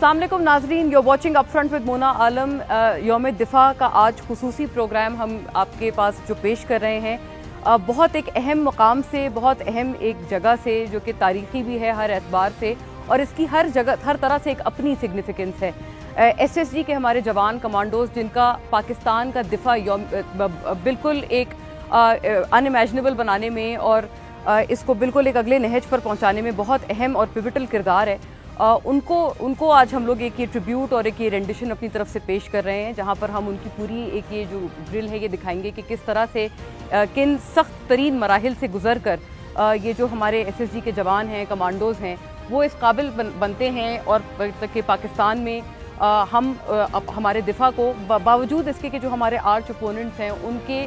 अस्सलाम वालेकुम नाजरीन, you're watching Upfront with Mona आलम। यौम दिफा का आज खुसूसी प्रोग्राम हम आपके पास जो पेश कर रहे हैं, बहुत एक अहम मकाम से, बहुत अहम एक जगह से, जो कि तारीख़ी भी है हर एतबार से, और इसकी हर जगह हर तरह से एक अपनी सिग्निफिकेंस है। SSG के हमारे जवान कमांडोज, जिनका पाकिस्तान का दिफा बिल्कुल एक अनइमेजिनेबल बनाने में और इसको बिल्कुल एक अगले नहज पर पहुँचाने में बहुत अहम और पिवटल किरदार है, उनको आज हम लोग एक ये ट्रिब्यूट और एक ये रेंडिशन अपनी तरफ से पेश कर रहे हैं, जहाँ पर हम उनकी पूरी एक ये जो ड्रिल है ये दिखाएंगे कि किस तरह से किन सख्त तरीन मराहिल से गुजर कर ये जो हमारे SSG के जवान हैं, कमांडोज़ हैं, वो इस काबिल बनते हैं और कि पाकिस्तान में हम हमारे दिफा को बावजूद इसके कि जो हमारे आर्च ओपोनेंट्स हैं उनके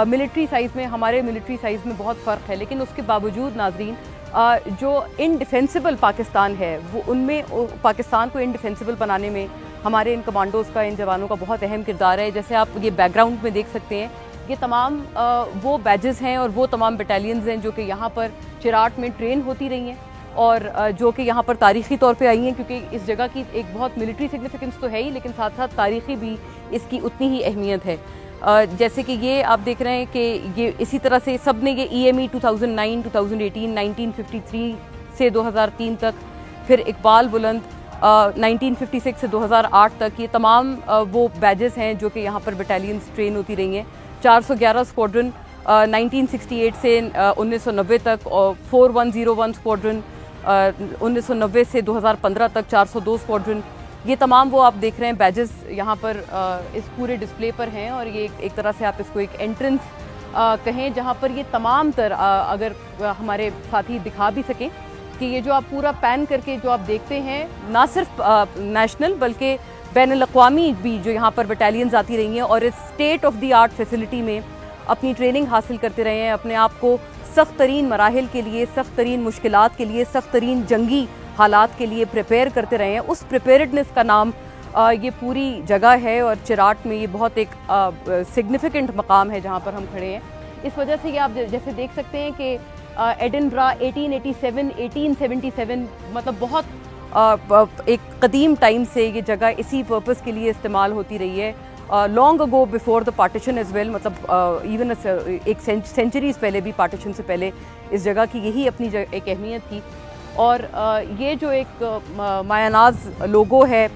मिलिट्री साइज़ में, हमारे मिलिट्री साइज़ में बहुत फ़र्क है, लेकिन उसके बावजूद नाजरीन जो इनडिफेंसिबल पाकिस्तान है, वो उनमें पाकिस्तान को इनडिफेंसिबल बनाने में हमारे इन कमांडोज़ का, इन जवानों का बहुत अहम किरदार है। जैसे आप ये बैकग्राउंड में देख सकते हैं, ये तमाम वो बैजेस हैं और वो तमाम बटालियंस हैं जो कि यहाँ पर चिराट में ट्रेन होती रही हैं और जो कि यहाँ पर तारीख़ी तौर पे आई हैं, क्योंकि इस जगह की एक बहुत मिलिट्री सिग्निफिकेंस तो है ही, लेकिन साथ साथ तारीख़ी भी इसकी उतनी ही अहमियत है। जैसे कि ये आप देख रहे हैं कि ये इसी तरह से सब ने ये EME 2009, 2018, 1953 से 2003 तक, फिर इकबाल बुलंद 1956 से 2008 तक, ये तमाम वो बैजेस हैं जो कि यहाँ पर बटालियंस ट्रेन होती रही हैं। 411 स्क्वाड्रन 1968 से 1990 तक, और 4101 स्क्वाड्रन 1990 से 2015 तक, 402 स्क्वाड्रन, ये तमाम वो आप देख रहे हैं बैजेस यहाँ पर इस पूरे डिस्प्ले पर हैं। और ये एक तरह से आप इसको एक एंट्रेंस कहें, जहाँ पर ये तमाम अगर हमारे साथी दिखा भी सकें कि ये जो आप पूरा पैन करके जो आप देखते हैं, ना सिर्फ नेशनल बल्कि बैनुल-अक़वामी भी जो यहाँ पर बटालियंस आती रही हैं और इस state of the art facility में अपनी ट्रेनिंग हासिल करते रहे हैं, अपने आप को सख्त तरीन मराहिल के लिए, सख्त तरीन मुश्किलात के लिए, सख्त तरीन जंगी हालात के लिए प्रिपेयर करते रहे हैं। उस प्रिपेयर्डनेस का नाम ये पूरी जगह है और चिराट में ये बहुत एक सिग्निफिकेंट मकाम है जहाँ पर हम खड़े हैं। इस वजह से ये आप जैसे देख सकते हैं कि एडिनब्रा 1887, 1877, मतलब बहुत एक कदीम टाइम से ये जगह इसी पर्पस के लिए इस्तेमाल होती रही है। Long ago before the partition as well, मतलब इवन एक सेंचुरीज पहले भी, पार्टीशन से पहले इस जगह की यही अपनी एक अहमियत थी। और ये जो एक मायानाज लोगो है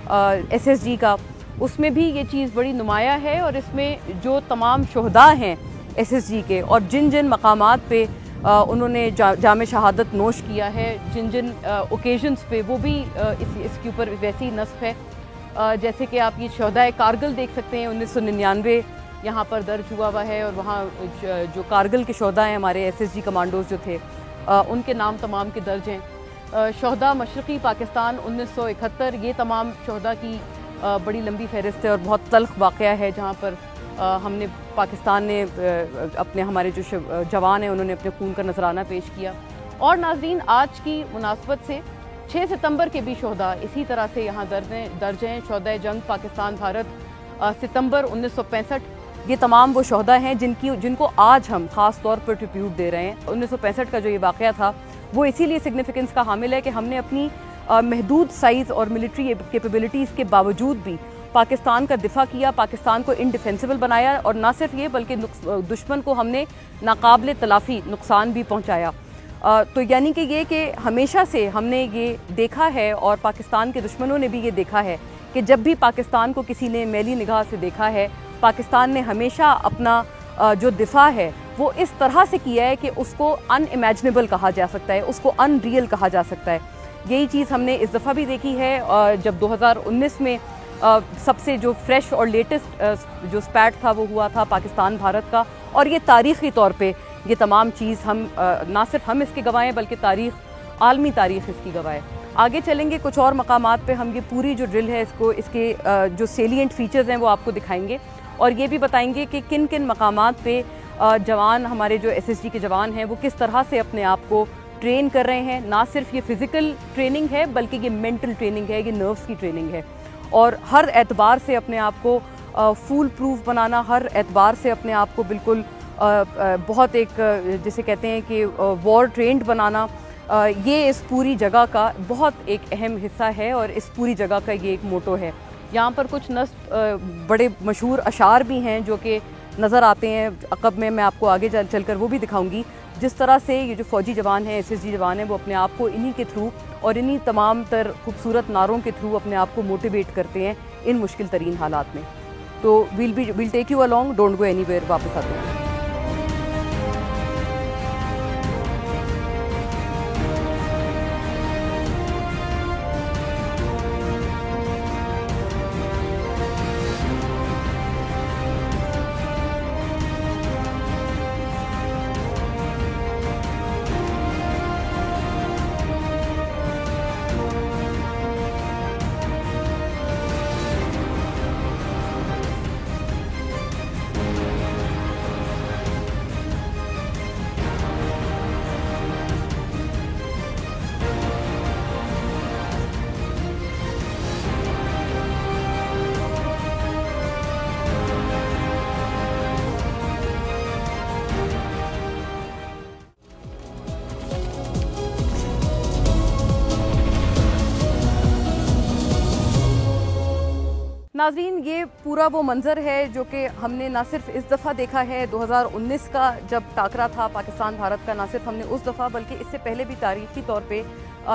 SSG का, उसमें भी ये चीज़ बड़ी नुमाया है। और इसमें जो तमाम शहदा हैं SSG के और जिन जिन मकामात पे उन्होंने जामे शहादत नोश किया है, जिन जिन ओकेजन्स पे, वो भी इसके ऊपर वैसी नस्ब है। जैसे कि आप ये शहदाए कारगिल देख सकते हैं, 1999 यहाँ पर दर्ज हुआ है, और वहाँ जो कारगिल के शहदा हैं हमारे SSG कमांडोज जो थे, उनके नाम तमाम के दर्ज हैं। शहदा मशरक़ी पाकिस्तान 1971, ये तमाम शहदा की बड़ी लंबी फहरिस्त है और बहुत तल्ख़ वाक़या है, जहाँ पर हमने पाकिस्तान ने अपने हमारे जो जवान हैं उन्होंने अपने खून का नजराना पेश किया। और नाज़रीन, आज की मुनासबत से 6 सितंबर के भी शहदा इसी तरह से यहाँ दर्ज हैं। शहदा जंग पाकिस्तान भारत सितंबर 1965, ये तमाम वो शहदा हैं जिनको आज हम ख़ास तौर पर ट्रिब्यूट दे रहे हैं। 1965 का जो ये वाक़या था वो इसीलिए सिग्निफिकेंस का हामिल है कि हमने अपनी महदूद साइज़ और मिलिट्री कैपेबिलिटीज़ के बावजूद भी पाकिस्तान का दिफा किया, पाकिस्तान को इनडिफेंसिबल बनाया, और ना सिर्फ ये बल्कि दुश्मन को हमने नाकाबिले तलाफ़ी नुकसान भी पहुँचाया। तो यानी कि ये कि हमेशा से हमने ये देखा है और पाकिस्तान के दुश्मनों ने भी ये देखा है कि जब भी पाकिस्तान को किसी ने मैली निगाह से देखा है, पाकिस्तान ने हमेशा अपना जो दिफा है वो इस तरह से किया है कि उसको अनइमेजिनेबल कहा जा सकता है, उसको अनरियल कहा जा सकता है। यही चीज़ हमने इस दफ़ा भी देखी है, जब 2019 में सबसे जो फ्रेश और लेटेस्ट जो स्पैट था वो हुआ था पाकिस्तान भारत का। और ये तारीख़ी तौर पे ये तमाम चीज़ हम ना सिर्फ हम इसके गवाह हैं बल्कि आलमी तारीख़ इसकी गवाह है। आगे चलेंगे, कुछ और मकामात पे हम ये पूरी जो ड्रिल है इसके जो सेलिएंट फीचर्स हैं वो आपको दिखाएंगे, और ये भी बताएंगे कि किन किन मकामात पे जवान, हमारे जो SSG के जवान हैं, वो किस तरह से अपने आप को ट्रेन कर रहे हैं। ना सिर्फ ये फ़िज़िकल ट्रेनिंग है बल्कि ये मेंटल ट्रेनिंग है, ये नर्व्स की ट्रेनिंग है, और हर एतबार से अपने आप को फूल प्रूफ बनाना, हर एतबार से अपने आप को बिल्कुल बहुत एक जिसे कहते हैं कि वॉर ट्रेंड बनाना, ये इस पूरी जगह का बहुत एक अहम हिस्सा है और इस पूरी जगह का ये एक मोटो है। यहाँ पर कुछ बड़े मशहूर अशार भी हैं जो कि नज़र आते हैं अक़ब में, मैं आपको आगे चलकर वो भी दिखाऊंगी। जिस तरह से ये जो फ़ौजी जवान हैं, SSG जवान हैं, वो अपने आप को इन्हीं के थ्रू और इन्हीं तमाम तर खूबसूरत नारों के थ्रू अपने आप को मोटिवेट करते हैं इन मुश्किल तरीन हालात में। तो will take you along, don't go anywhere, वापस आते हैं। नाज़रीन, ये पूरा वो मंज़र है जो कि हमने ना सिर्फ इस दफ़ा देखा है 2019 का जब टाकरा था पाकिस्तान भारत का, ना सिर्फ हमने उस दफ़ा बल्कि इससे पहले भी तारीख़ी तौर पे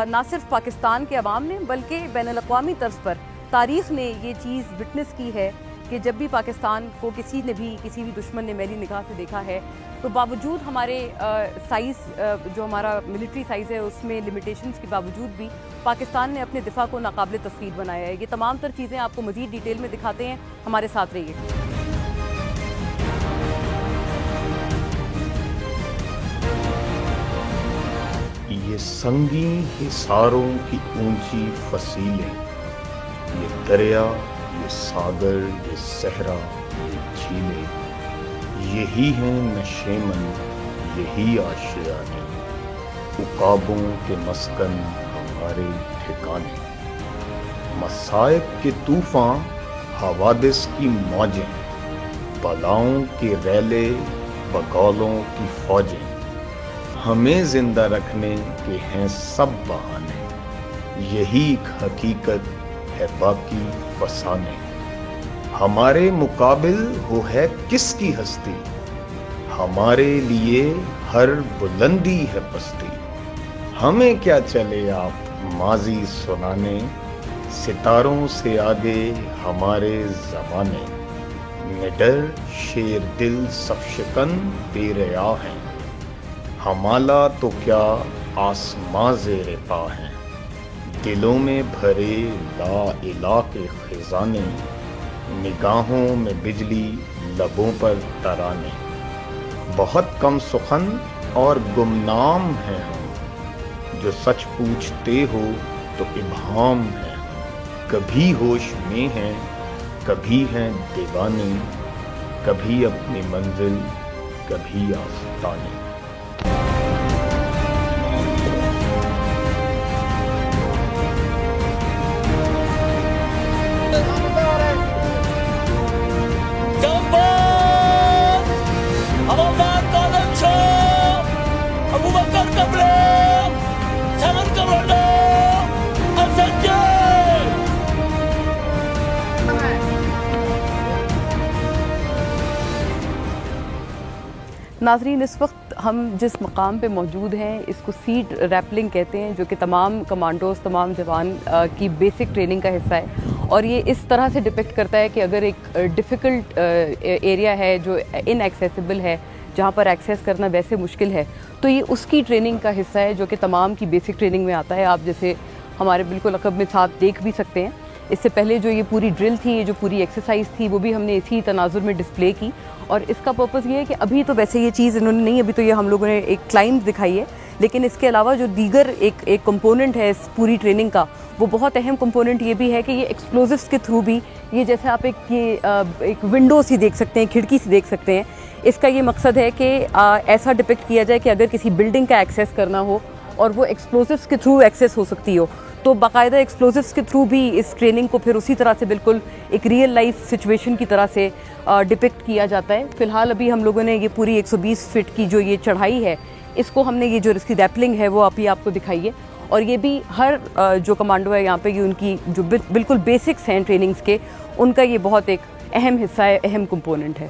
ना सिर्फ पाकिस्तान के अवाम ने बल्कि बैनुल-अक़वामी तर्ज़ पर तारीख़ ने ये चीज़ विटनेस की है कि जब भी पाकिस्तान को किसी भी दुश्मन ने मैली निगाह से देखा है तो बावजूद हमारे साइज़ जो हमारा मिलिट्री साइज़ है उसमें लिमिटेशंस के बावजूद भी पाकिस्तान ने अपने दिफा को नाकाबिले तस्लीम बनाया है। ये तमाम तर चीज़ें आपको मज़ीद डिटेल में दिखाते हैं, हमारे साथ रहिए। ये संगीन हिसारों की ऊंची फसीलें, ये दरिया, ये सागर, ये सहरा, ये झीलें, यही हैं नशेमन, यही आशियाने, उकाबों के मस्कन हमारे ठिकाने। मसाइब के तूफान, हवादिस की मौजें, बलाओं के रैले, बगौलों की फौजें, हमें जिंदा रखने के हैं सब बहाने। यही हकीकत है बाकी फसाने। हमारे मुकाबिल वो है किसकी हस्ती, हमारे लिए हर बुलंदी है पस्ती। हमें क्या चले आप माजी सुनाने, सितारों से आगे हमारे ज़माने। निडर शेर दिल सफशकन बेरिया हैं, हमाला तो क्या आसमां ज़ेरे पा हैं। दिलों में भरे ला इला के खजाने, निगाहों में बिजली, लबों पर तराने। बहुत कम सुखन और गुमनाम हैं हम, जो सच पूछते हो तो इब्हाम है। कभी होश में हैं, कभी हैं दीवाने, कभी अपनी मंजिल, कभी आस्ताने। नाज़रीन, इस वक्त हम जिस मकाम पे मौजूद हैं इसको सीट रैपलिंग कहते हैं, जो कि तमाम कमांडोज, तमाम जवान की बेसिक ट्रेनिंग का हिस्सा है। और ये इस तरह से डिपिक्ट करता है कि अगर एक डिफ़िकल्ट एरिया है जो इनएक्सेसिबल है, जहाँ पर एक्सेस करना वैसे मुश्किल है, तो ये उसकी ट्रेनिंग का हिस्सा है जो कि तमाम की बेसिक ट्रेनिंग में आता है। आप जैसे हमारे बिल्कुल अक़ब में साथ देख भी सकते हैं। इससे पहले जो ये पूरी ड्रिल थी, ये जो पूरी एक्सरसाइज थी, वो भी हमने इसी तनाजुर में डिस्प्ले की। और इसका पर्पज़ ये है कि अभी तो वैसे ये चीज़ इन्होंने नहीं, अभी तो ये हम लोगों ने एक क्लाइंब दिखाई है, लेकिन इसके अलावा जो दीगर एक कंपोनेंट है इस पूरी ट्रेनिंग का, वो बहुत अहम कंपोनेंट ये भी है कि ये एक्सप्लोजिव्स के थ्रू भी, ये जैसे आप एक विंडो सी देख सकते हैं, खिड़की सी देख सकते हैं, इसका ये मकसद है कि ऐसा डिपिक्ट किया जाए कि अगर किसी बिल्डिंग का एक्सेस करना हो और वो एक्सप्लोजिव्स के थ्रू एक्सेस हो सकती हो, तो बाकायदा एक्सप्लोजिव्स के थ्रू भी इस ट्रेनिंग को फिर उसी तरह से बिल्कुल एक रियल लाइफ सिचुएशन की तरह से डिपिक्ट किया जाता है। फ़िलहाल अभी हम लोगों ने ये पूरी 120 फीट की जो ये चढ़ाई है, इसको हमने ये जो इसकी रैपलिंग है वो अभी आपको दिखाई है। और ये भी हर जो कमांडो है यहाँ पे, ये उनकी जो बिल्कुल बेसिक्स हैं ट्रेनिंग्स के, उनका ये बहुत एक अहम हिस्सा है, अहम कंपोनेंट है।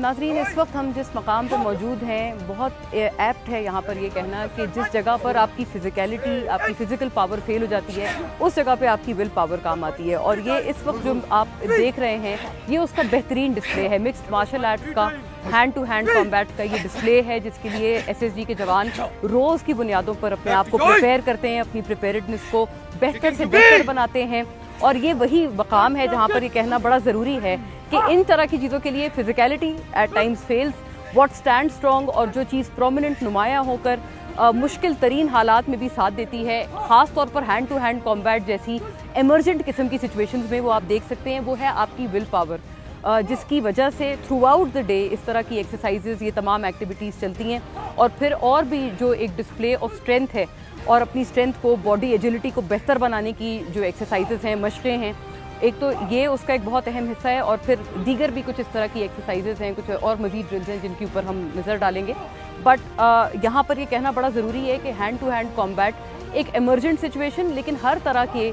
नाज़रीन, इस वक्त हम जिस मकाम पर मौजूद हैं, बहुत एप्ट है यहाँ पर ये कहना कि जिस जगह पर आपकी फ़िज़िकलिटी, आपकी फ़िज़िकल पावर फेल हो जाती है, उस जगह पे आपकी विल पावर काम आती है। और ये इस वक्त जो आप देख रहे हैं, ये उसका बेहतरीन डिस्प्ले है। मिक्स्ड मार्शल आर्ट्स का हैंड टू हैंड कॉम्बैट का ये डिस्प्ले है, जिसके लिए SSG के जवान रोज़ की बुनियादों पर अपने आप को प्रिपेयर करते हैं, अपनी प्रिपेयर्डनेस को बेहतर से बेहतर बनाते हैं। और ये वही मकाम है जहाँ पर ये कहना बड़ा ज़रूरी है कि इन तरह की चीज़ों के लिए physicality at times fails, what stand strong, और जो चीज़ प्रोमिनेंट नुमाया होकर मुश्किल तरीन हालात में भी साथ देती है, ख़ास तौर पर हैंड टू हैंड कॉम्बैट जैसी एमरजेंट किस्म की सिचुएशंस में, वो आप देख सकते हैं, वो है आपकी विल पावर, जिसकी वजह से थ्रू आउट द डे इस तरह की एक्सरसाइजेज़, ये तमाम एक्टिविटीज़ चलती हैं। और फिर और भी जो एक डिस्प्ले ऑफ स्ट्रेंथ है और अपनी स्ट्रेंथ को, बॉडी एजिलिटी को बेहतर बनाने की जो एक्सरसाइजेज़ हैं, मशक़ें हैं, एक तो ये उसका एक बहुत अहम हिस्सा है। और फिर दीगर भी कुछ इस तरह की एक्सरसाइजेज़ हैं, कुछ और मज़ीद ड्रिल्स हैं जिनके ऊपर हम नज़र डालेंगे। बट यहाँ पर ये कहना बड़ा ज़रूरी है कि हैंड टू हैंड कॉम्बैट एक एमरजेंट सिचुएशन, लेकिन हर तरह के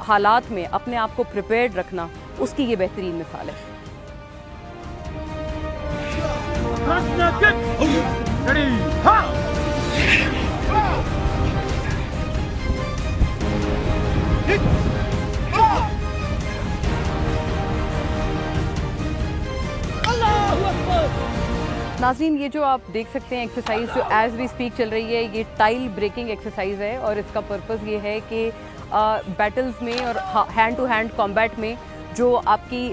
हालात में अपने आप को प्रिपेयर्ड रखना, उसकी ये बेहतरीन मिसाल है। नाज़रीन, ये जो आप देख सकते हैं एक्सरसाइज जो एज वी स्पीक चल रही है, ये टाइल ब्रेकिंग एक्सरसाइज है। और इसका पर्पस ये है कि बैटल्स में और हैंड टू हैंड कॉम्बैट में जो आपकी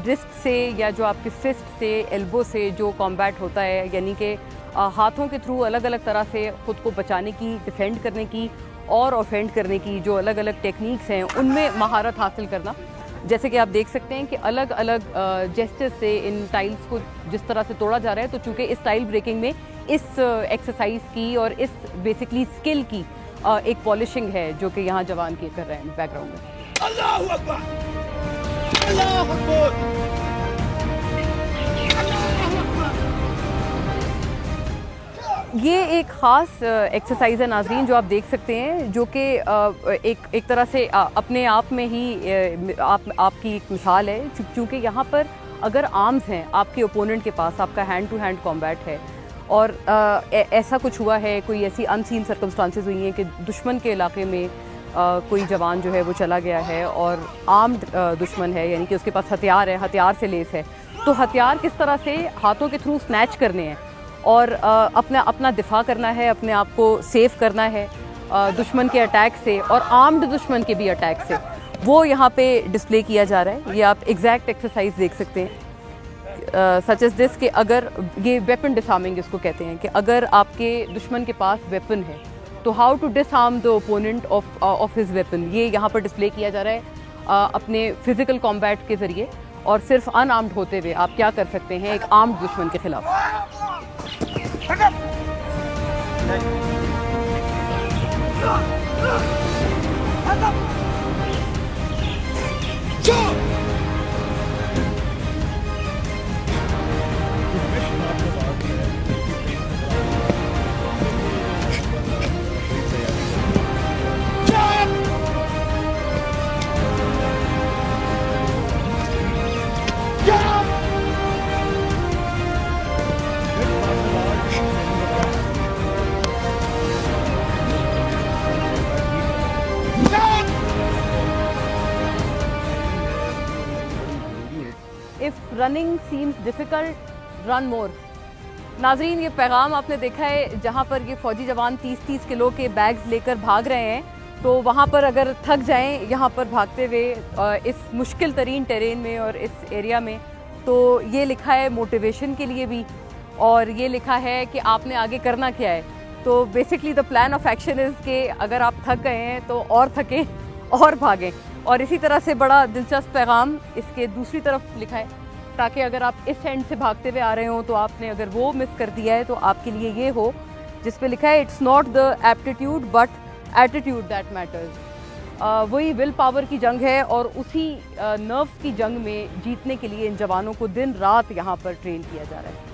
रिस्ट से या जो आपकी फिस्ट से, एल्बो से जो कॉम्बैट होता है, यानी कि हाथों के थ्रू अलग अलग तरह से ख़ुद को बचाने की, डिफेंड करने की और ऑफेंड करने की जो अलग अलग टेक्निक्स हैं, उनमें महारत हासिल करना। जैसे कि आप देख सकते हैं कि अलग अलग जेस्चर्स से इन टाइल्स को जिस तरह से तोड़ा जा रहा है, तो चूँकि इस टाइल ब्रेकिंग में इस एक्सरसाइज की और इस बेसिकली स्किल की एक पॉलिशिंग है जो कि यहाँ जवान के कर रहे हैं बैकग्राउंड में। अल्लाहू अकबर, अल्लाहू अकबर। ये एक ख़ास एक्सरसाइज है नाज़रीन जो आप देख सकते हैं, जो कि एक तरह से अपने आप में ही आपकी एक मिसाल है, क्योंकि यहाँ पर अगर आर्म्स हैं आपके ओपोनेंट के पास, आपका हैंड टू हैंड कॉम्बैट है और ऐसा कुछ हुआ है, कोई ऐसी अनसीन सर्कमस्टांसेस हुई हैं कि दुश्मन के इलाके में कोई जवान जो है वो चला गया है और आर्म्ड दुश्मन है, यानी कि उसके पास हथियार है, हथियार से लेस है, तो हथियार किस तरह से हाथों के थ्रू स्नैच करने हैं और अपना दिफा करना है, अपने आप को सेव करना है दुश्मन के अटैक से और आर्म्ड दुश्मन के भी अटैक से, वो यहाँ पे डिस्प्ले किया जा रहा है। ये आप एग्जैक्ट एक्सरसाइज देख सकते हैं, सच एज दिस कि अगर ये वेपन डिसआर्मिंग इसको कहते हैं, कि अगर आपके दुश्मन के पास वेपन है तो how to disarm the opponent of his weapon, ये यहाँ पर डिस्प्ले किया जा रहा है अपने फिजिकल कॉम्बैट के ज़रिए। और सिर्फ अनआर्म्ड होते हुए आप क्या कर सकते हैं एक आर्म्ड दुश्मन के खिलाफ। If running seems difficult run मोर। नाजरीन, ये पैगाम आपने देखा है जहाँ पर ये फ़ौजी जवान 30-30 किलो के बैग्स लेकर भाग रहे हैं, तो वहाँ पर अगर थक जाएं यहाँ पर भागते हुए इस मुश्किल तरीन टेरेन में और इस एरिया में, तो ये लिखा है मोटिवेशन के लिए भी, और ये लिखा है कि आपने आगे करना क्या है। तो basically the plan of action is कि अगर आप थक गए हैं तो और थकें और भागें। और इसी तरह से बड़ा दिलचस्प पैगाम इसके दूसरी तरफ लिखा है, ताकि अगर आप इस एंड से भागते हुए आ रहे हो तो आपने अगर वो मिस कर दिया है तो आपके लिए ये हो जिस पे लिखा है it's not the aptitude but attitude that matters. वही विल पावर की जंग है और उसी नर्व्स की जंग में जीतने के लिए इन जवानों को दिन रात यहाँ पर ट्रेन किया जा रहा है।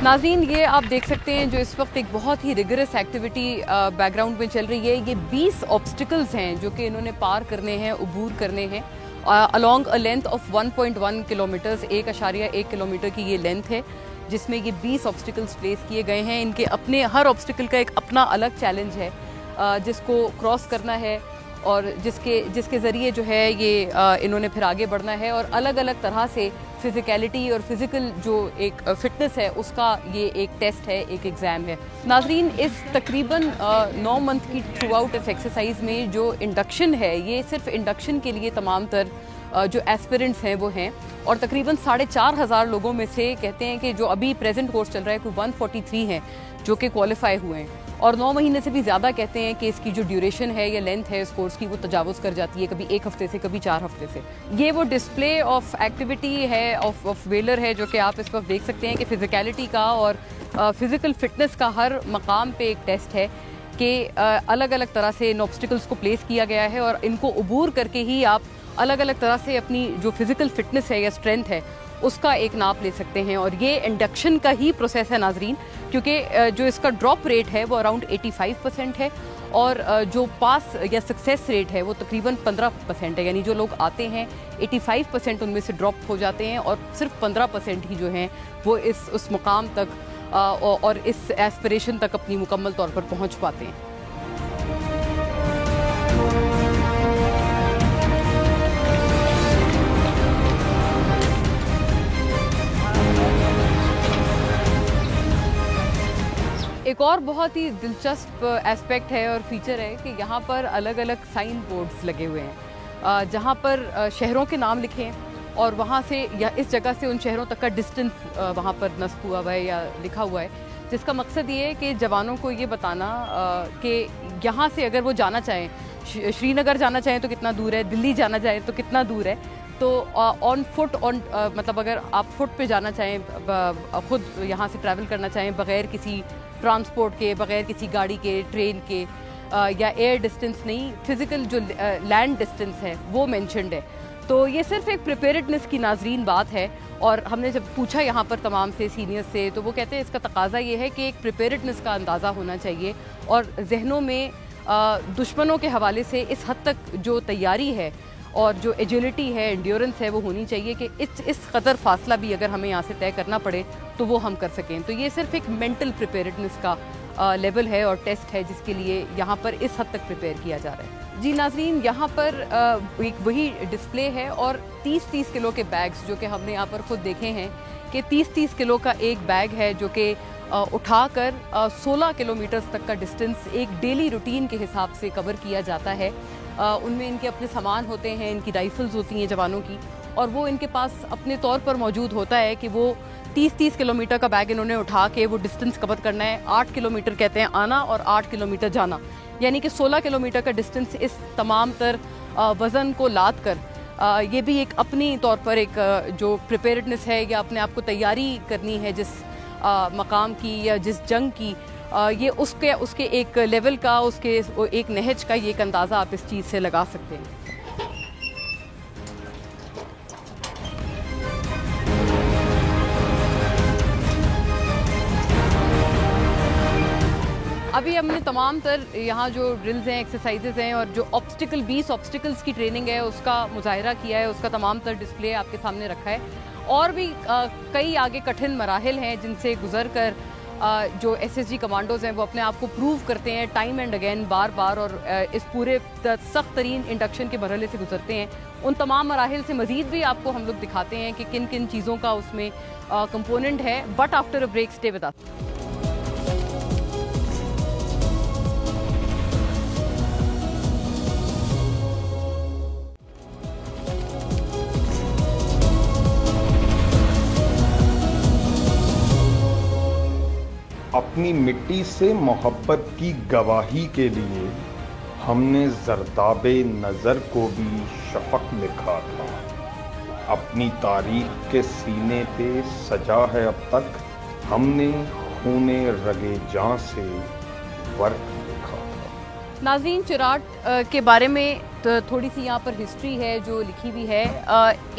नाज़रीन, ये आप देख सकते हैं जो इस वक्त एक बहुत ही रिगरस एक्टिविटी बैकग्राउंड में चल रही है। ये 20 ऑब्स्टिकल्स हैं जो कि इन्होंने पार करने हैं, अबूर करने हैं along a length of 1.1 kilometres, 1.1 kilometre की ये लेंथ है जिसमें ये 20 ऑब्स्टिकल्स प्लेस किए गए हैं। इनके अपने हर ऑब्स्टिकल का एक अपना अलग चैलेंज है जिसको क्रॉस करना है और जिसके ज़रिए जो है ये इन्होंने फिर आगे बढ़ना है और अलग अलग तरह से फिज़िकलिटी और फिज़िकल जो एक फ़िटनेस है उसका ये एक टेस्ट है, एक एग्ज़ाम है। नाज़रीन, इस तकरीबन 9 मंथ की थ्रू आउट इस एक्सरसाइज में जो इंडक्शन है ये सिर्फ इंडक्शन के लिए तमाम तर जो एस्पिरेंट्स हैं वो हैं और तकरीबन 4,500 लोगों में से कहते हैं कि जो अभी प्रेजेंट कोर्स चल रहा है कोई 143 हैं जो कि क्वालिफाई हुए हैं और 9 महीने से भी ज़्यादा कहते हैं कि इसकी जो ड्यूरेशन है या लेंथ है इस कोर्स की वो तजावुज़ कर जाती है, कभी 1 हफ्ते से, कभी 4 हफ्ते से। ये वो डिस्प्ले ऑफ एक्टिविटी है ऑफ वेलर है जो कि आप इस वक्त देख सकते हैं कि फिज़िकलिटी का और फिज़िकल फिटनेस का हर मकाम पे एक टेस्ट है कि अलग अलग तरह से इन ऑब्स्टिकल्स को प्लेस किया गया है और इनको अबूर करके ही आप अलग अलग तरह से अपनी जो फिज़िकल फिटनेस है या स्ट्रेंथ है उसका एक नाप ले सकते हैं। और ये इंडक्शन का ही प्रोसेस है नाजरीन, क्योंकि जो इसका ड्रॉप रेट है वो अराउंड 85% है और जो पास या सक्सेस रेट है वो तकरीबन 15% है, यानी जो लोग आते हैं 85% उनमें से ड्रॉप हो जाते हैं और सिर्फ 15% ही जो हैं वो उस मुकाम तक और इस एस्पिरेशन तक अपनी मुकम्मल तौर पर पहुँच पाते हैं। एक और बहुत ही दिलचस्प एस्पेक्ट है और फीचर है कि यहाँ पर अलग अलग साइन बोर्ड्स लगे हुए हैं जहाँ पर शहरों के नाम लिखे हैं और वहाँ से या इस जगह से उन शहरों तक का डिस्टेंस वहाँ पर नस्ब हुआ हुआ है या लिखा हुआ है, जिसका मकसद ये है कि जवानों को ये बताना कि यहाँ से अगर वो जाना चाहें, श्रीनगर जाना चाहें तो कितना दूर है, दिल्ली जाना चाहें तो कितना दूर है। तो ऑन फुट मतलब अगर आप फुट पे जाना चाहें, खुद यहाँ से ट्रैवल करना चाहें बग़ैर किसी ट्रांसपोर्ट के, बग़ैर किसी गाड़ी के, ट्रेन के या एयर डिस्टेंस नहीं, फ़िज़िकल जो लैंड डिस्टेंस है वो मेंशन्ड है। तो ये सिर्फ एक प्रिपेयर्डनेस की नाजरीन बात है और हमने जब पूछा यहाँ पर तमाम से सीनियर्स से तो वो कहते हैं इसका तकाज़ा ये है कि एक प्रिपेयर्डनेस का अंदाज़ा होना चाहिए और जहनों में दुश्मनों के हवाले से इस हद तक जो तैयारी है और जो एजिलिटी है, एंड्योरेंस है वो होनी चाहिए कि इस कदर फासला भी अगर हमें यहाँ से तय करना पड़े तो वो हम कर सकें। तो ये सिर्फ एक मेंटल प्रिपेयर्डनेस का लेवल है और टेस्ट है जिसके लिए यहाँ पर इस हद तक प्रिपेयर किया जा रहा है। जी नाजरीन, यहाँ पर एक वही डिस्प्ले है और 30-30 किलो के बैग्स जो कि हमने यहाँ पर खुद देखे हैं कि 30-30 किलो का एक बैग है जो कि उठाकर 16 किलोमीटर तक का डिस्टेंस एक डेली रूटीन के हिसाब से कवर किया जाता है। उनमें इनके अपने सामान होते हैं, इनकी राइफल्स होती हैं जवानों की और वो इनके पास अपने तौर पर मौजूद होता है कि वो 30-30 किलोमीटर का बैग इन्होंने उठा के वो डिस्टेंस कवर करना है। 8 किलोमीटर कहते हैं आना और 8 किलोमीटर जाना, यानी कि 16 किलोमीटर का डिस्टेंस इस तमाम तर वज़न को लाद कर ये भी एक अपनी तौर पर एक जो प्रिपेयर्डनेस है या अपने आप को तैयारी करनी है जिस मकाम की या जिस जंग की, ये उसके एक लेवल का, उसके एक नहज का ये एक अंदाज़ा आप इस चीज़ से लगा सकते हैं। अभी हमने तमाम तर यहाँ जो ड्रिल्स हैं, एक्सरसाइजेज हैं और जो 20 ऑब्स्टिकल्स की ट्रेनिंग है उसका मुजाहिरा किया है, उसका तमाम तर डिस्प्ले आपके सामने रखा है। और भी कई आगे कठिन मराहिल हैं जिनसे गुजर कर जो एसएसजी कमांडोज़ हैं वो अपने आप को प्रूव करते हैं टाइम एंड अगेन, बार बार, और इस पूरे सख्त तरीन इंडक्शन के मरहले से गुजरते हैं। उन तमाम मराहिल से मज़ीद भी आपको हम लोग दिखाते हैं कि किन किन चीज़ों का उसमें कंपोनेंट है। But after a break stay with us. अपनी मिट्टी से मोहब्बत की गवाही के लिए हमने जरदाबे नज़र को भी शफक लिखा था। अपनी तारीख के सीने पे सजा है अब तक हमने खूने रगे जां से वर्क लिखा था। नाज़रीन, चिराट के बारे में तो थोड़ी सी यहाँ पर हिस्ट्री है जो लिखी हुई है।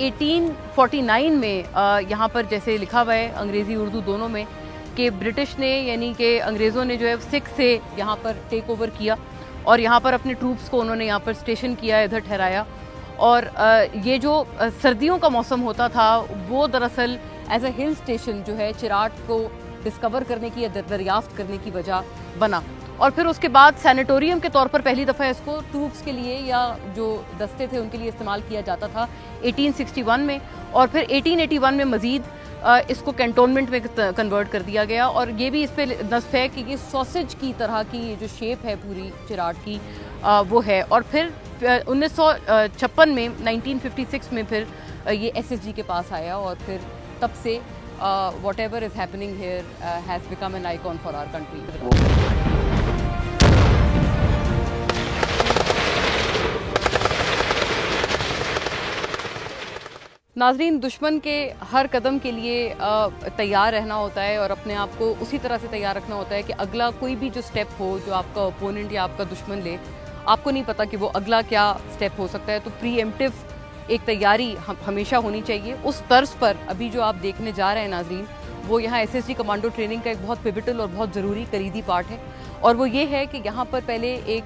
1849 में यहाँ पर जैसे लिखा हुआ है अंग्रेज़ी उर्दू दोनों में कि ब्रिटिश ने यानी कि अंग्रेज़ों ने जो है सिख से यहाँ पर टेक ओवर किया और यहाँ पर अपने ट्रूप्स को उन्होंने यहाँ पर स्टेशन किया, इधर ठहराया। और ये जो सर्दियों का मौसम होता था वो दरअसल एज अ हिल स्टेशन जो है चिराट को डिस्कवर करने की या दरियाफ्त करने की वजह बना। और फिर उसके बाद सैनिटोरियम के तौर पर पहली दफ़ा इसको ट्रूप्स के लिए या जो दस्ते थे उनके लिए इस्तेमाल किया जाता था 1861 में। और फिर 1881 में मज़ीद इसको कैंटोनमेंट में कन्वर्ट कर दिया गया। और ये भी इस पर नस्ब है कि ये सॉसेज की तरह की जो शेप है पूरी चिराट की वो है। और फिर 1956 में 1956 में फिर ये SSG के पास आया और फिर तब से whatever is happening here has become an icon for our country. नाजरीन, दुश्मन के हर कदम के लिए तैयार रहना होता है और अपने आप को उसी तरह से तैयार रखना होता है कि अगला कोई भी जो स्टेप हो जो आपका ओपोनेंट या आपका दुश्मन ले, आपको नहीं पता कि वो अगला क्या स्टेप हो सकता है। तो प्रीएम्प्टिव एक तैयारी हमेशा होनी चाहिए। उस तर्ज पर अभी जो आप देखने जा रहे हैं नाजरीन, वो यहाँ SSG कमांडो ट्रेनिंग का एक बहुत पिविटल और बहुत ज़रूरी कलीदी पार्ट है। और वो ये है कि यहाँ पर पहले एक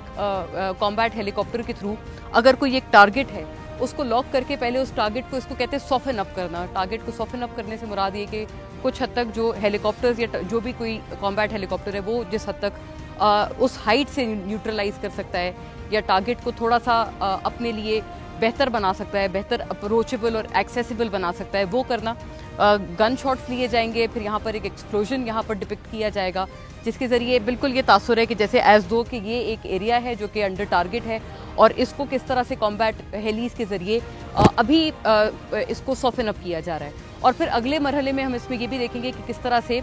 कॉम्बैट हेलीकॉप्टर के थ्रू अगर कोई एक टारगेट है उसको लॉक करके पहले उस टारगेट को, इसको कहते हैं सॉफन अप करना। टारगेट को सॉफन अप करने से मुराद ये कि कुछ हद तक जो हेलीकॉप्टर्स या जो भी कोई कॉम्बैट हेलीकॉप्टर है वो जिस हद तक उस हाइट से न्यूट्रलाइज कर सकता है या टारगेट को थोड़ा सा अपने लिए बेहतर बना सकता है, बेहतर अप्रोचेबल और एक्सेसिबल बना सकता है, वो करना। गन शॉट्स लिए जाएंगे, फिर यहाँ पर एक एक्सप्लोजन यहाँ पर डिपिक्ट किया जाएगा जिसके ज़रिए बिल्कुल ये तासुर है कि जैसे एज दो कि ये एक एरिया है जो कि अंडर टारगेट है और इसको किस तरह से कॉम्बैट हेलीज के ज़रिए अभी इसको सॉफन अप किया जा रहा है। और फिर अगले मरहले में हम इसमें ये भी देखेंगे कि किस तरह से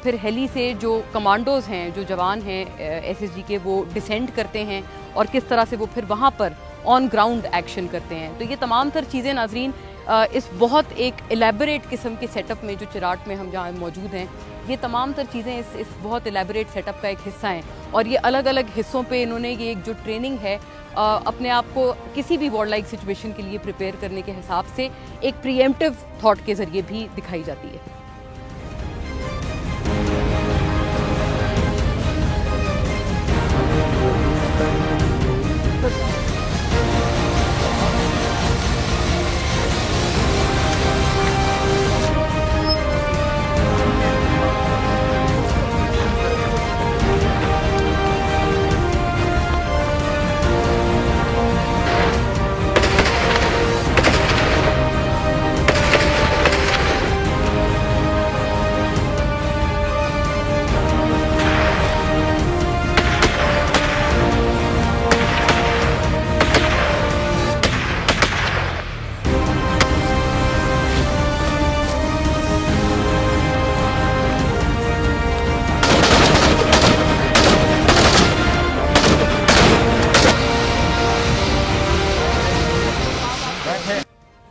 फिर हेली से जो कमांडोज हैं, जो जवान हैं SSG के, वो डिसेंड करते हैं और किस तरह से वो फिर वहाँ पर ऑन ग्राउंड एक्शन करते हैं। तो ये तमाम तर चीज़ें नाजरीन इस बहुत एक एलेबरेट किस्म के सेटअप में जो चिराट में हम जहाँ मौजूद हैं, ये तमाम तर चीज़ें इस बहुत एलेबरेट सेटअप का एक हिस्सा हैं। और ये अलग अलग हिस्सों पे इन्होंने ये एक जो ट्रेनिंग है अपने आप को किसी भी वॉर लाइक सिचुएशन के लिए प्रिपेयर करने के हिसाब से एक प्रीएम्प्टिव थॉट के ज़रिए भी दिखाई जाती है।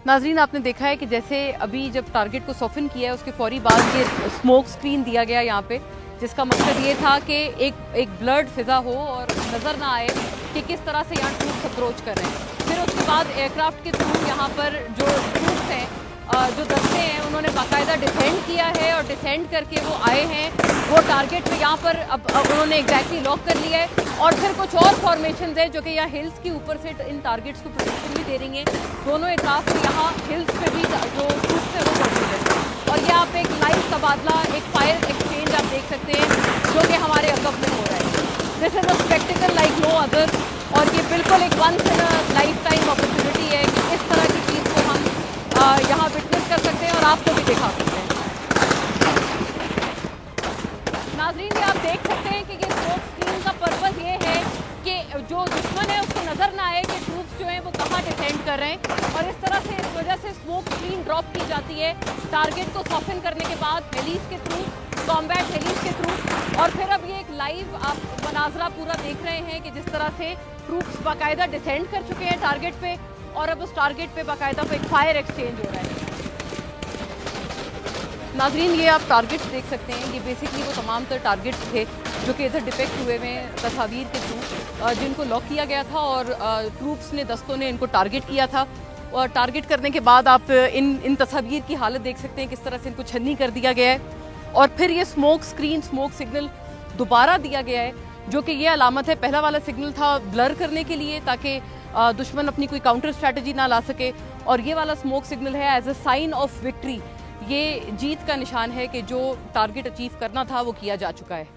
नाजरीन, आपने देखा है कि जैसे अभी जब टारगेट को सॉफन किया है उसके फौरी बाद ये स्मोक स्क्रीन दिया गया यहाँ पे, जिसका मकसद ये था कि एक ब्लड फिजा हो और नज़र ना आए कि किस तरह से यहाँ ट्रूप्स अप्रोच कर रहे हैं। फिर उसके बाद एयरक्राफ्ट के थ्रू यहाँ पर जो ट्रूप्स हैं, जो दस्ते हैं, उन्होंने बाकायदा डिसेंड किया है और डिसेंड करके वो आए हैं वो टारगेट पे यहाँ पर अब उन्होंने एग्जैक्टली लॉक कर लिया है। और फिर कुछ और फॉर्मेशंस हैं जो कि यहाँ हिल्स के ऊपर से इन टारगेट्स को प्रोटेक्शन भी दे रही हैं। दोनों एतराफ़ से यहाँ हिल्स पे भी जो ट्रूप्स है वो मौजूद है। और ये आप एक लाइव तबादला, एक फायर एक्सचेंज आप देख सकते हैं जो कि हमारे अकब में हो रहा है। This is a spectacle like no other. और ये बिल्कुल एक once in a lifetime opportunity है कि इस तरह की चीज़ को हम यहाँ विटनेस कर सकते हैं और आपको भी दिखा सकते हैं। नाज़रीन, ये आप देख सकते हैं कि ये स्मोक स्क्रीन का पर्पज़ ये है कि जो दुश्मन है उसको नज़र ना आए कि ट्रूप्स जो हैं वो कहाँ डिसेंड कर रहे हैं। और इस तरह से, इस वजह से स्मोक स्क्रीन ड्रॉप की जाती है टारगेट को सॉफन करने के बाद हेलीज के थ्रू, कॉम्बैट हेलीज के थ्रू। और फिर अब ये एक लाइव आप मनाजरा पूरा देख रहे हैं कि जिस तरह से ट्रूप्स बाकायदा डिसेंड कर चुके हैं टारगेट पे, और अब उस टारगेट पे बाकायदा एक फायर एक्सचेंज हो रहा है। नाजरीन, ये आप टारगेट्स देख सकते हैं, ये बेसिकली वो तमाम तर टारगेट्स थे जो कि इधर डिपेक्ट हुए हैं तस्वीर के थ्रू, जिनको लॉक किया गया था और ट्रूप्स ने, दस्तों ने इनको टारगेट किया था। और टारगेट करने के बाद आप इन तस्वीर की हालत देख सकते हैं, किस तरह से इनको छन्नी कर दिया गया है। और फिर ये स्मोक स्क्रीन, स्मोक सिग्नल दोबारा दिया गया है, जो कि ये अलामत है, पहला वाला सिग्नल था ब्लर करने के लिए ताकि दुश्मन अपनी कोई काउंटर स्ट्रैटेजी ना ला सके, और ये वाला स्मोक सिग्नल है as a sign of victory, ये जीत का निशान है कि जो टारगेट अचीव करना था वो किया जा चुका है।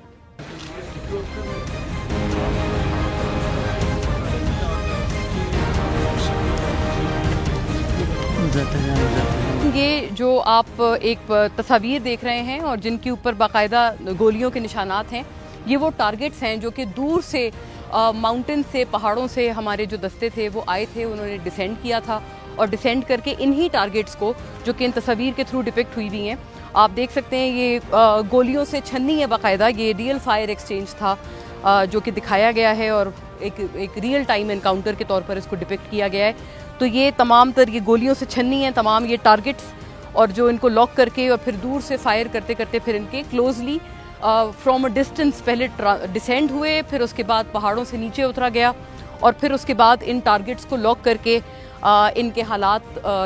ये जो आप एक तस्वीर देख रहे हैं और जिनके ऊपर बाकायदा गोलियों के निशानात हैं, ये वो टारगेट्स हैं जो कि दूर से माउंटेन से, पहाड़ों से हमारे जो दस्ते थे वो आए थे, उन्होंने डिसेंड किया था और डिसेंड करके इन्हीं टारगेट्स को, जो कि इन तस्वीर के थ्रू डिपिक्ट हुई हुई हैं, आप देख सकते हैं, ये गोलियों से छन्नी है बाकायदा, ये रियल फायर एक्सचेंज था जो कि दिखाया गया है और एक रियल टाइम एनकाउंटर के तौर पर इसको डिपिक्ट किया गया है। तो ये तमाम तर ये गोलियों से छन्नी है तमाम ये टारगेट्स, और जो इनको लॉक करके और फिर दूर से फायर करते करते फिर इनके क्लोजली फ्रॉम अ डिस्टेंस पहले डिसेंड हुए, फिर उसके बाद पहाड़ों से नीचे उतरा गया और फिर उसके बाद इन टारगेट्स को लॉक करके इनके हालात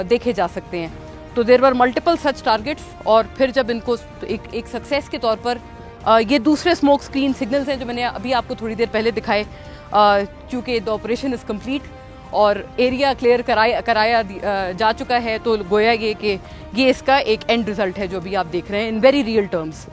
देखे जा सकते हैं। तो there were multiple such targets, और फिर जब इनको एक सक्सेस के तौर पर ये दूसरे स्मोक स्क्रीन सिग्नल्स हैं जो मैंने अभी आपको थोड़ी देर पहले दिखाए, चूँकि द ऑपरेशन इज़ कम्प्लीट और एरिया क्लियर कराया जा चुका है, तो गोया ये कि ये इसका एक एंड रिजल्ट है जो भी आप देख रहे हैं इन वेरी रियल टर्म्स।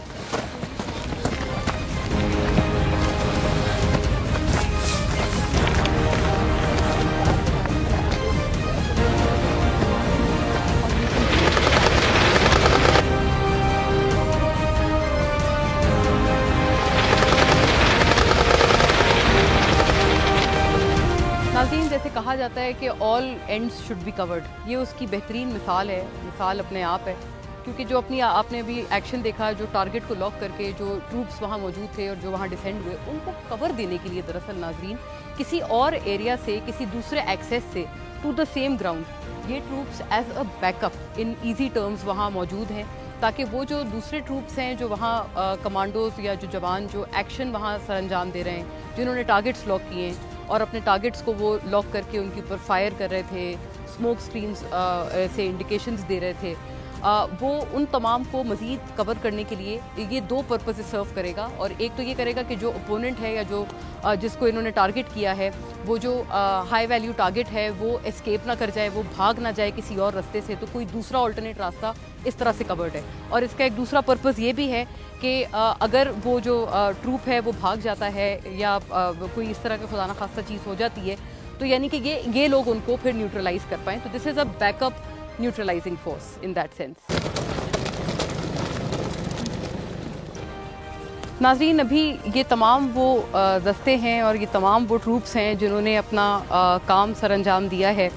नाज़रीन, जैसे कहा जाता है कि all ends should be covered, ये उसकी बेहतरीन मिसाल है, मिसाल अपने आप है, क्योंकि जो अपनी आपने भी एक्शन देखा, जो टारगेट को लॉक करके जो ट्रूप्स वहाँ मौजूद थे और जो वहाँ डिसेंड हुए, उनको कवर देने के लिए दरअसल नाज़रीन किसी और एरिया से, किसी दूसरे एक्सेस से टू द सेम ग्राउंड ये troops as a backup in easy terms वहाँ मौजूद हैं, ताकि वो जो दूसरे ट्रूप्स हैं जो वहाँ कमांडोज या जो जवान जो एक्शन वहाँ सर अंजाम दे रहे हैं, जिन्होंने टारगेट्स लॉक किए हैं और अपने टारगेट्स को वो लॉक करके उनके ऊपर फायर कर रहे थे, स्मोक स्क्रीन्स से इंडिकेशंस दे रहे थे, वो उन तमाम को मज़ीद कवर करने के लिए ये दो पर्पसेस सर्व करेगा। और एक तो ये करेगा कि जो ओपोनेंट है या जो जिसको इन्होंने टारगेट किया है, वो जो हाई वैल्यू टारगेट है वो एस्केप ना कर जाए, वो भाग ना जाए किसी और रास्ते से, तो कोई दूसरा ऑल्टरनेट रास्ता इस तरह से कवर्ड है। और इसका एक दूसरा पर्पज़ ये भी है कि अगर वो जो ट्रूप है वो भाग जाता है या कोई इस तरह की खुदा न खास्ता चीज़ हो जाती है, तो यानी कि ये लोग उनको फिर न्यूट्रलाइज कर पाएँ। तो this is a backup neutralising force in that sense. नाज़रीन, अभी ये तमाम वो दस्ते हैं और ये तमाम वो ट्रूप्स हैं जिन्होंने अपना काम सर अंजाम दिया है,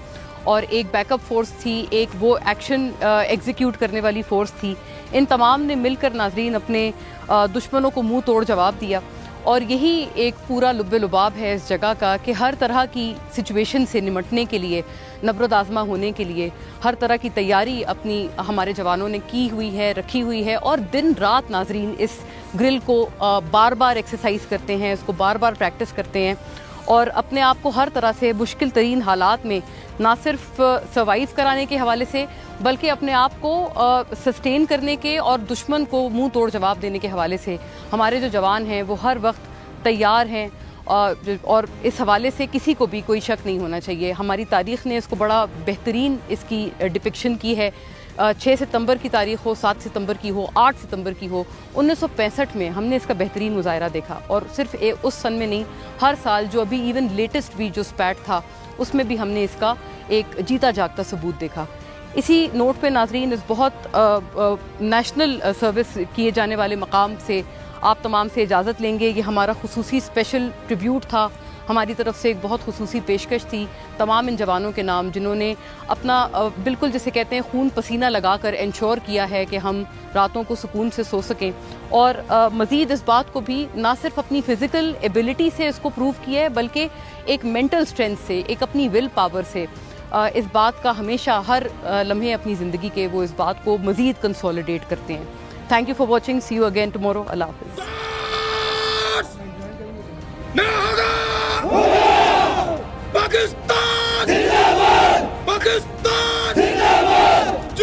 और एक बैकअप फोर्स थी, एक वो एक्शन एग्जीक्यूट करने वाली फोर्स थी, इन तमाम ने मिलकर नाज़रीन अपने दुश्मनों को मुंह तोड़ जवाब दिया। और यही एक पूरा लुब्बे लुबाब है इस जगह का कि हर तरह की सिचुएशन से निमटने के लिए, नब्रद आज़मा होने के लिए हर तरह की तैयारी अपनी हमारे जवानों ने की हुई है, रखी हुई है, और दिन रात नाज़रीन इस ग्रिल को बार बार एक्सरसाइज करते हैं, इसको बार बार प्रैक्टिस करते हैं और अपने आप को हर तरह से मुश्किल तरीन हालात में ना सिर्फ सर्वाइव कराने के हवाले से, बल्कि अपने आप को सस्टेन करने के और दुश्मन को मुंह तोड़ जवाब देने के हवाले से हमारे जो जवान हैं वो हर वक्त तैयार हैं। और इस हवाले से किसी को भी कोई शक नहीं होना चाहिए। हमारी तारीख़ ने इसको बड़ा बेहतरीन इसकी डिपिक्शन की है। 6 सितंबर की तारीख़ हो, 7 सितंबर की हो, 8 सितंबर की हो, 1965 में हमने इसका बेहतरीन मुजाहरा देखा। और सिर्फ उस सन में नहीं, हर साल जो अभी इवन लेटेस्ट भी जो स्पैट था उसमें भी हमने इसका एक जीता जागता सबूत देखा। इसी नोट पे नाजरीन, इस बहुत नेशनल सर्विस किए जाने वाले मकाम से आप तमाम से इजाज़त लेंगे। ये हमारा खुसूसी स्पेशल ट्रिब्यूट था हमारी तरफ से एक बहुत खुसूसी पेशकश थी तमाम इन जवानों के नाम जिन्होंने अपना बिल्कुल जिसे कहते हैं खून पसीना लगाकर इंश्योर किया है कि हम रातों को सुकून से सो सकें, और मज़ीद इस बात को भी ना सिर्फ अपनी फ़िज़िकल एबिलिटी से इसको प्रूव किया है बल्कि एक मेंटल स्ट्रेंथ से, एक अपनी विल पावर से इस बात का हमेशा हर लम्हे अपनी ज़िंदगी के वो इस बात को मज़ीद कंसोलिडेट करते हैं। Thank you for watching, see you again tomorrow, अल्लाह हाफ़िज़। पाकिस्तान जिंदाबाद, पाकिस्तान जिंदाबाद।